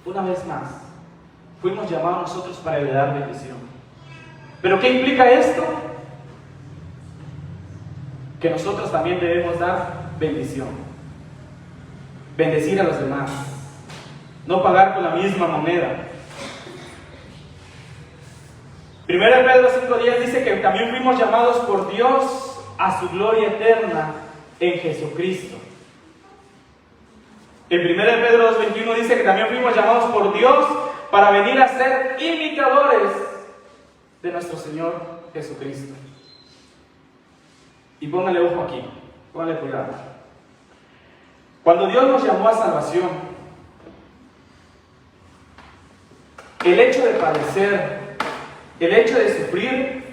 una vez más, fuimos llamados nosotros para heredar bendición. ¿Pero qué implica esto? Que nosotros también debemos dar bendición. Bendecir a los demás. No pagar con la misma moneda. 1 Pedro 5:10 dice que también fuimos llamados por Dios a su gloria eterna en Jesucristo. En 1 Pedro 2:21 dice que también fuimos llamados por Dios para venir a ser imitadores de nuestro Señor Jesucristo. Y póngale ojo aquí, póngale cuidado. Cuando Dios nos llamó a salvación, el hecho de padecer, el hecho de sufrir,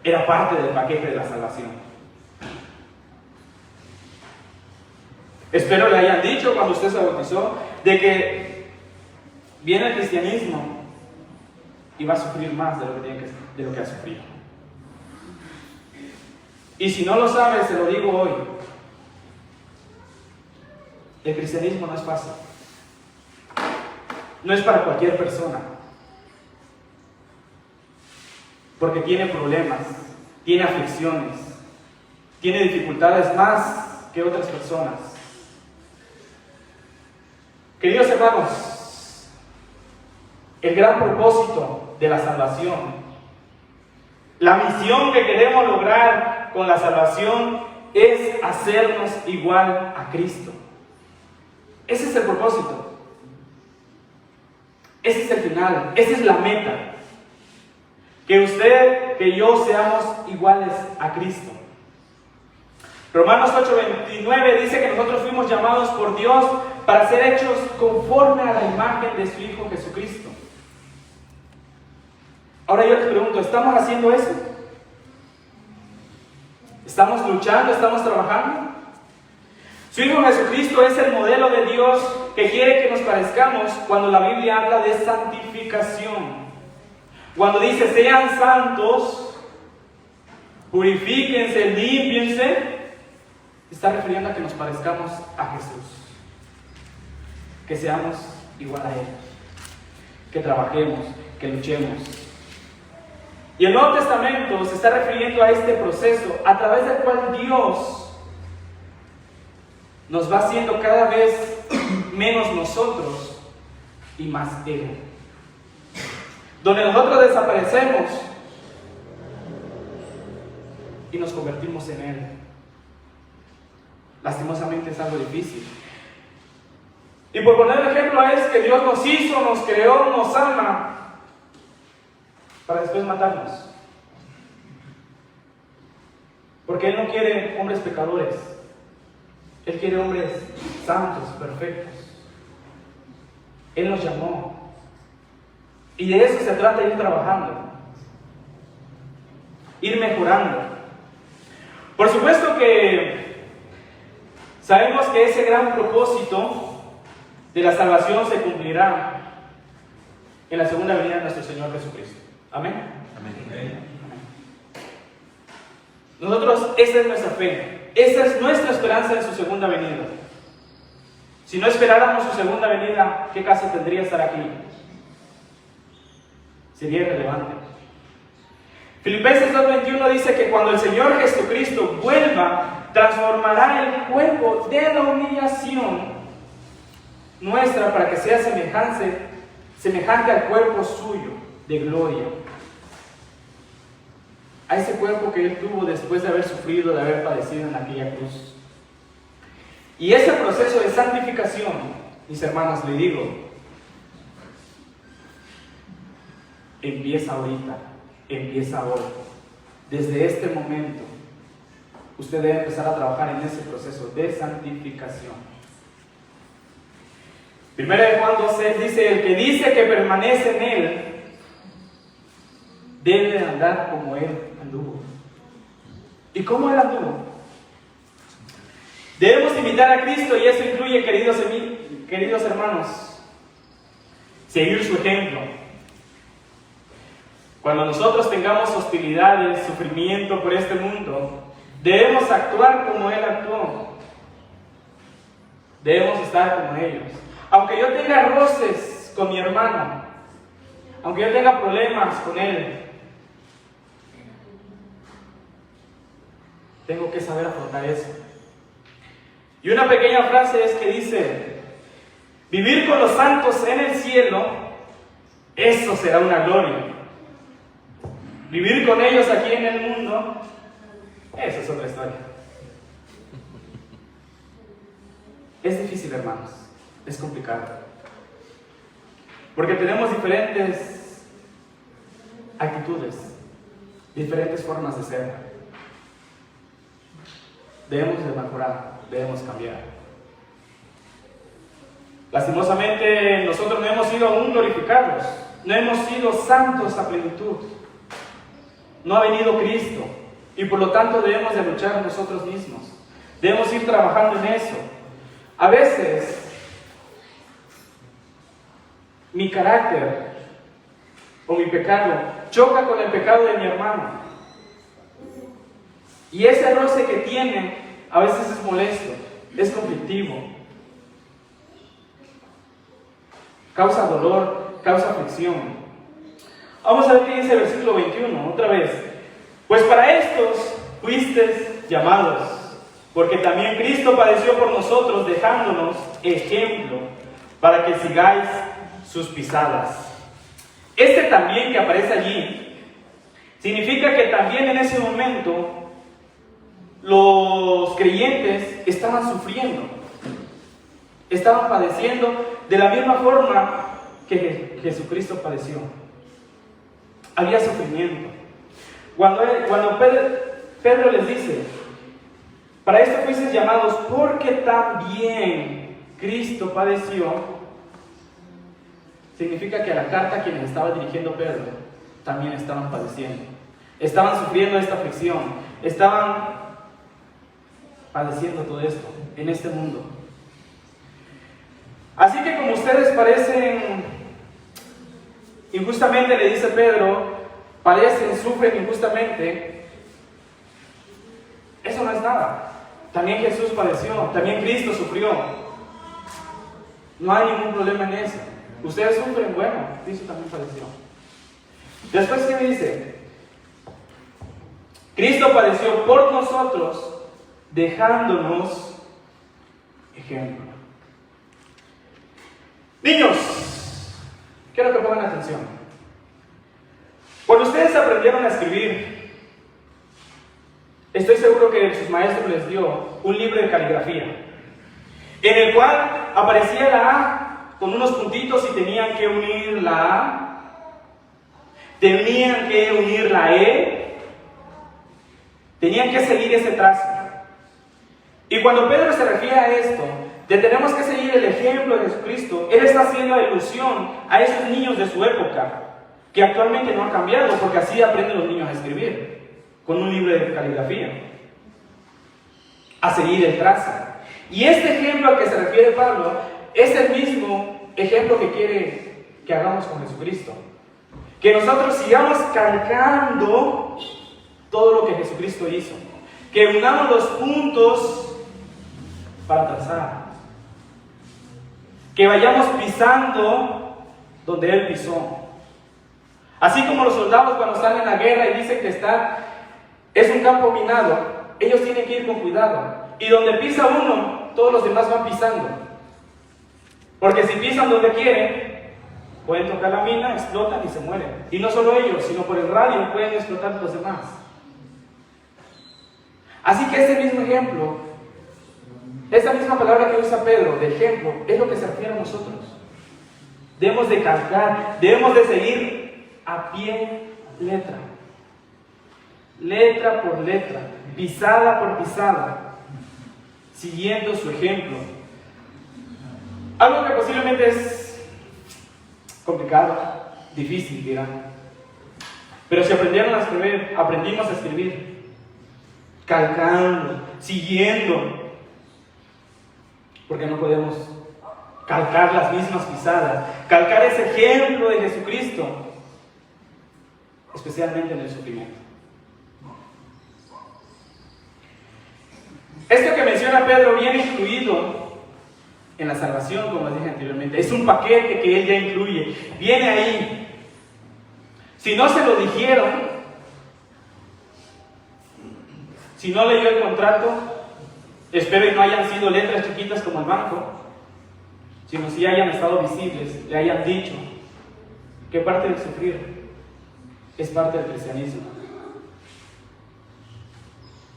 era parte del paquete de la salvación. Espero le hayan dicho cuando usted se bautizó de que viene el cristianismo y va a sufrir más de lo que ha sufrido. Y si no lo sabe, se lo digo hoy. El cristianismo no es fácil. No es para cualquier persona. Porque tiene problemas, tiene aflicciones, tiene dificultades más que otras personas. Queridos hermanos, el gran propósito de la salvación, la misión que queremos lograr con la salvación es hacernos igual a Cristo. Ese es el propósito. Ese es el final, esa es la meta. Que usted, que yo seamos iguales a Cristo. Romanos 8:29 dice que nosotros fuimos llamados por Dios para ser hechos conforme a la imagen de su Hijo Jesucristo. Ahora yo les pregunto, ¿estamos haciendo eso? ¿Estamos luchando? ¿Estamos trabajando? Su Hijo Jesucristo es el modelo de Dios que quiere que nos parezcamos cuando la Biblia habla de santificación. Cuando dice, sean santos, purifíquense, límpiense, está refiriendo a que nos parezcamos a Jesús. Que seamos igual a Él. Que trabajemos, que luchemos. Y el Nuevo Testamento se está refiriendo a este proceso a través del cual Dios nos va haciendo cada vez menos nosotros y más Él. Donde nosotros desaparecemos y nos convertimos en Él. Lastimosamente es algo difícil. Y por poner el ejemplo es que Dios nos hizo, nos creó, nos ama para después matarnos. Porque Él no quiere hombres pecadores. Él quiere hombres santos, perfectos. Él nos llamó. Y de eso se trata, ir trabajando. Ir mejorando. Por supuesto que sabemos que ese gran propósito de la salvación se cumplirá en la segunda venida de nuestro Señor Jesucristo. Amén. Amén. Nosotros, esa es nuestra fe. Esa es nuestra esperanza en su segunda venida. Si no esperáramos su segunda venida, ¿qué caso tendría estar aquí? Sería irrelevante. Filipenses 2:21 dice que cuando el Señor Jesucristo vuelva, transformará el cuerpo de la humillación nuestra para que sea semejante al cuerpo suyo de gloria. A ese cuerpo que Él tuvo después de haber sufrido, de haber padecido en aquella cruz. Y ese proceso de santificación, mis hermanos, le digo, empieza ahorita, empieza ahora. Desde este momento, usted debe empezar a trabajar en ese proceso de santificación. 1 Juan 2:6 dice, el que dice que permanece en Él, debe andar como Él anduvo. ¿Y cómo Él anduvo? Debemos imitar a Cristo y eso incluye, queridos hermanos, seguir su ejemplo. Cuando nosotros tengamos hostilidades, sufrimiento por este mundo, debemos actuar como Él actuó. Debemos estar como ellos. Aunque yo tenga roces con mi hermano, aunque yo tenga problemas con él, tengo que saber afrontar eso. Y una pequeña frase es que dice: vivir con los santos en el cielo, eso será una gloria. Vivir con ellos aquí en el mundo, eso es otra historia. Es difícil, hermanos, es complicado. Porque tenemos diferentes actitudes, diferentes formas de ser. Debemos de mejorar, debemos cambiar. Lastimosamente, nosotros no hemos sido aún glorificados, no hemos sido santos a plenitud. No ha venido Cristo y por lo tanto debemos de luchar nosotros mismos. Debemos ir trabajando en eso. A veces, mi carácter o mi pecado choca con el pecado de mi hermano. Y ese roce que tiene a veces es molesto, es conflictivo. Causa dolor, causa aflicción. Vamos a ver qué dice el versículo 21, otra vez. Pues para estos fuisteis llamados, porque también Cristo padeció por nosotros, dejándonos ejemplo, para que sigáis sus pisadas. Este también que aparece allí, significa que también en ese momento los creyentes estaban sufriendo, estaban padeciendo de la misma forma que Jesucristo padeció. Había sufrimiento. Cuando Pedro les dice: para esto fuisteis llamados, porque también Cristo padeció, significa que a la carta a quien estaba dirigiendo Pedro también estaban padeciendo, estaban sufriendo esta aflicción, estaban padeciendo todo esto en este mundo. Así que como ustedes parecen injustamente, le dice Pedro, padecen, sufren injustamente, eso no es nada. También Jesús padeció, también Cristo sufrió. No hay ningún problema en eso. Ustedes sufren, bueno, Cristo también padeció. Después, ¿qué dice? Cristo padeció por nosotros, dejándonos ejemplo. Niños, quiero que pongan atención. Cuando ustedes aprendieron a escribir, estoy seguro que sus maestros les dio un libro de caligrafía, en el cual aparecía la A con unos puntitos y tenían que unir la A, tenían que unir la E, tenían que seguir ese trazo. Y cuando Pedro se refiere a esto, de tenemos que seguir el ejemplo de Jesucristo, él está haciendo alusión a esos niños de su época, que actualmente no han cambiado, porque así aprenden los niños a escribir, con un libro de caligrafía, a seguir el trazo. Y este ejemplo al que se refiere Pablo es el mismo ejemplo que quiere que hagamos con Jesucristo. Que nosotros sigamos calcando todo lo que Jesucristo hizo. Que unamos los puntos para trazar. Que vayamos pisando donde Él pisó. Así como los soldados cuando están en la guerra y dicen que es un campo minado, ellos tienen que ir con cuidado. Y donde pisa uno, todos los demás van pisando. Porque si pisan donde quieren, pueden tocar la mina, explotan y se mueren. Y no solo ellos, sino por el radio pueden explotar los demás. Así que este mismo ejemplo, esa misma palabra que usa Pedro, de ejemplo, es lo que se refiere a nosotros. Debemos de calcar, debemos de seguir a pie letra. Letra por letra, pisada por pisada, siguiendo su ejemplo. Algo que posiblemente es complicado, difícil, dirán. Pero si aprendimos a escribir, calcando, siguiendo, porque no podemos calcar las mismas pisadas, calcar ese ejemplo de Jesucristo, especialmente en el sufrimiento. Esto que menciona Pedro viene incluido en la salvación, como les dije anteriormente. Es un paquete que Él ya incluye. Viene ahí. Si no se lo dijeron, si no leyó el contrato, espero y no hayan sido letras chiquitas como el banco, sino si hayan estado visibles, le hayan dicho que parte del sufrir es parte del cristianismo.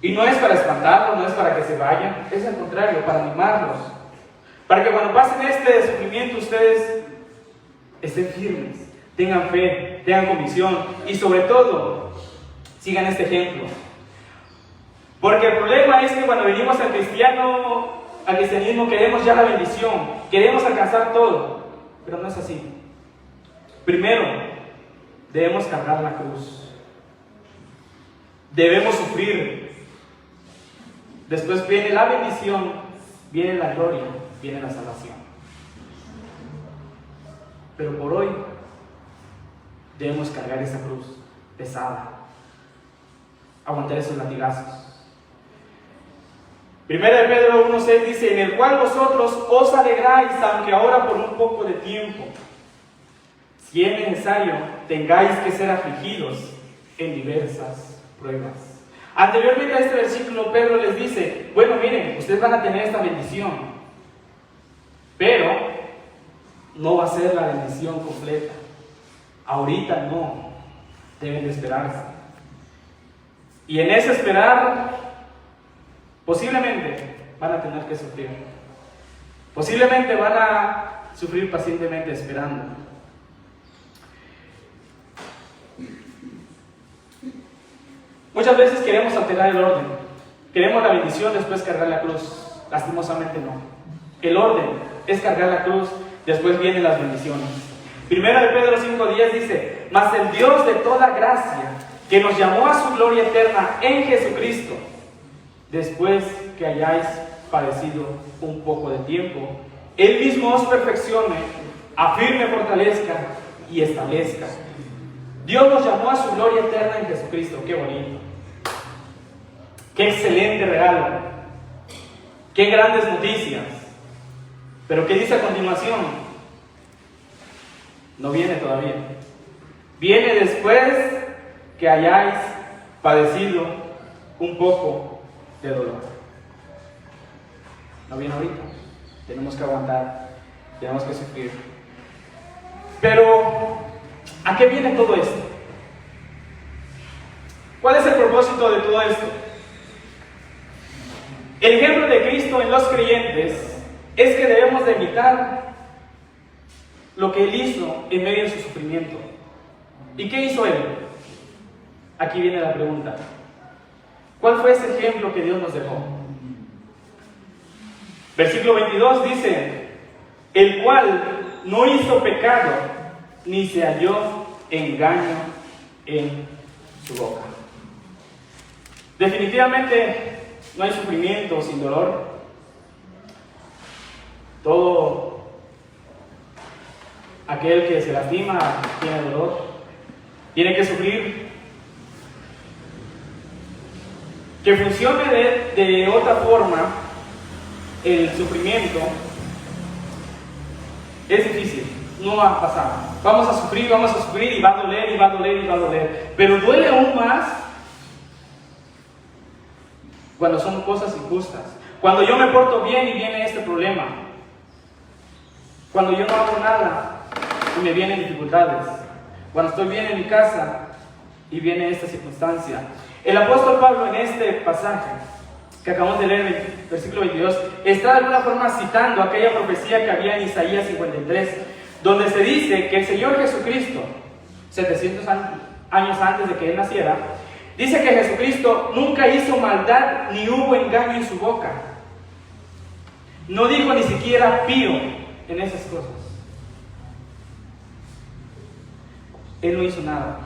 Y no es para espantarlos, no es para que se vayan, es al contrario, para animarlos, para que cuando pasen este sufrimiento ustedes estén firmes, tengan fe, tengan convicción y sobre todo sigan este ejemplo. Porque el problema es que cuando venimos al cristianismo queremos ya la bendición, queremos alcanzar todo, pero no es así. Primero, debemos cargar la cruz, debemos sufrir. Después viene la bendición, viene la gloria, viene la salvación. Pero por hoy debemos cargar esa cruz pesada, aguantar esos latigazos. Primera de Pedro 1:6 dice: en el cual vosotros os alegráis, aunque ahora por un poco de tiempo, si es necesario, tengáis que ser afligidos en diversas pruebas. Anteriormente a este versículo, Pedro les dice: bueno, miren, ustedes van a tener esta bendición, pero no va a ser la bendición completa. Ahorita no, deben de esperarse. Y en ese esperar, posiblemente van a tener que sufrir. Posiblemente van a sufrir pacientemente esperando. Muchas veces queremos alterar el orden. Queremos la bendición, después cargar la cruz. Lastimosamente no. El orden es cargar la cruz, después vienen las bendiciones. Primera de Pedro 5:10 dice: mas el Dios de toda gracia, que nos llamó a su gloria eterna en Jesucristo, después que hayáis padecido un poco de tiempo, Él mismo os perfeccione, afirme, fortalezca y establezca. Dios nos llamó a su gloria eterna en Jesucristo. Qué bonito, qué excelente regalo, qué grandes noticias. Pero ¿qué dice a continuación? No viene todavía. Viene después que hayáis padecido un poco de dolor. No viene ahorita. Tenemos que aguantar, tenemos que sufrir. Pero ¿a qué viene todo esto? ¿Cuál es el propósito de todo esto? El ejemplo de Cristo en los creyentes es que debemos de imitar lo que Él hizo en medio de su sufrimiento. ¿Y qué hizo Él? Aquí viene la pregunta. ¿Cuál fue ese ejemplo que Dios nos dejó? Versículo 22 dice: el cual no hizo pecado, ni se halló engaño en su boca. Definitivamente no hay sufrimiento sin dolor. Todo aquel que se lastima tiene dolor, tiene que sufrir. Que funcione de otra forma el sufrimiento es difícil, no va a pasar. Vamos a sufrir y va a doler y va a doler y va a doler. Pero duele aún más cuando son cosas injustas. Cuando yo me porto bien y viene este problema. Cuando yo no hago nada y me vienen dificultades. Cuando estoy bien en mi casa y viene esta circunstancia. El apóstol Pablo en este pasaje que acabamos de leer en el versículo 22 está de alguna forma citando aquella profecía que había en Isaías 53, donde se dice que el Señor Jesucristo, 700 años antes de que Él naciera, dice que Jesucristo nunca hizo maldad ni hubo engaño en su boca. No dijo ni siquiera pío en esas cosas. Él no hizo nada.